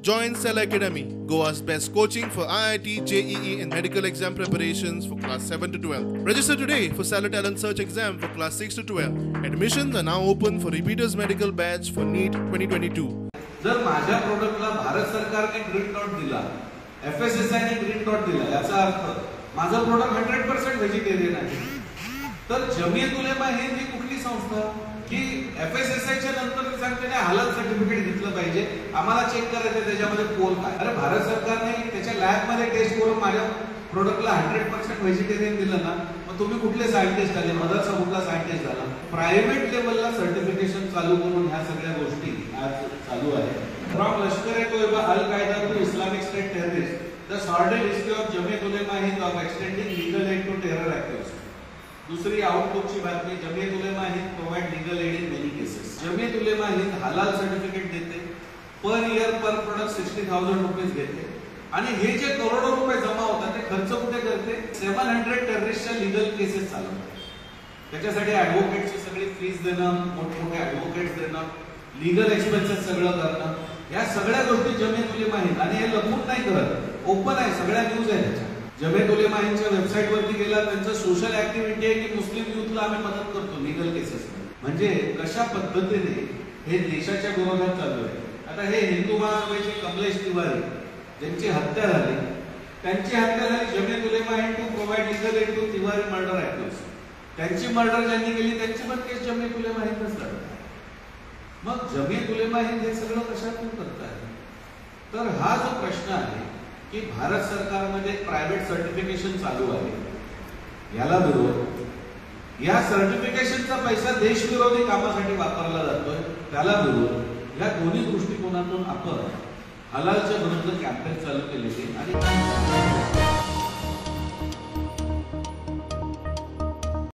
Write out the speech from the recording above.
Join Cell Academy, Goa's best coaching for IIT, JEE and medical exam preparations for class 7 to 12. Register today for Cell Talent Search exam for class 6 to 12. Admissions are now open for repeaters medical batch for NEET 2022. जर माझ्या प्रोडक्टला भारत सरकारने green dot दिला, FSSAI ने green dot दिला, याचा अर्थ माझा product 100% vegetarian आहे. तर जमियत उलेमा हिंद ही कुठली संस्था की FSSAI च्या नंतर सांगते ना हलाल सर्टिफिकेट घेतलं पाहिजे, आम्हाला चेक करायचं त्याच्यामध्ये पोल काय. अरे भारत सरकारने त्याच्या लॅब मध्ये टेस्ट करून माझ्या प्रोडक्टला 100% व्हेजिटेरियन दिलं ना, मग तुम्ही कुठले सायंटिस्ट झाले, मदरचा कुठला सायंटिस्ट झाला. प्रायव्हेट लेवलला सर्टिफिकेशन चालू करून ह्या सगळ्या गोष्टी आज चालू आहे. From Lashkar-e-Taiba, Al-Qaeda to Islamic State terrorist, the sordid history of Jamiat Ulema Hind of extending legal aid to terror activist. दूसरी आउटलुकची बातमी, Jamiat Ulema Hind provide legal aid in many cases. Jamiat Ulema Hind हलाल सर्टिफिकेट देते, per year per product 60,000 rupees घेते आणि हे जे करोडो रुपये जमा होतात ते खर्च कुठे करते, 700 टेररिस्टच्या लीगल केसेस चालवतात. त्याच्यासाठी ऍडव्होकेटची सगळी फीस देणं, मोठमोठे ऍडव्होकेट्स देणं, लीगल एक्सपेन्सेस सगळं करणं, या सगळ्या गोष्टी जमियत उलेमा हिंद, आणि हे लपून नाही करत, ओपन आहे, सगळ्या न्यूज आहे त्याच्या. जमियत उलेमा हिंदच्या वेबसाईट वरती गेला, त्यांचं सोशल ऍक्टिव्हिटी आहे की मुस्लिम युथला आम्ही मदत करतो लीगल केसेस. म्हणजे कशा पद्धतीने हे देशाच्या विरोधात चालू आहे. आता हे हिंदू महासभेचे कमलेश तिवारी ज्यांची हत्या झाली, त्यांची हत्या झाली Jamiat Ulema Hind to provide legal aid to Tiwari murder activist. त्यांची मर्डर ज्यांनी केली त्यांची पण केस जमियत उलेमा हिंदच लढत. मग जमियत उलेमा हिंद हे सगळं कशातून करत आहे. तर हा जो प्रश्न आहे की भारत सरकारमध्ये प्रायव्हेट सर्टिफिकेशन चालू आहे, याला विरोध, या सर्टिफिकेशनचा पैसा देशविरोधी कामासाठी वापरला जातोय, त्याला विरोध, या दोन्ही दृष्टिकोनातून आपण हलालच्या विरुद्ध कॅम्पेन चालू केलेली आणि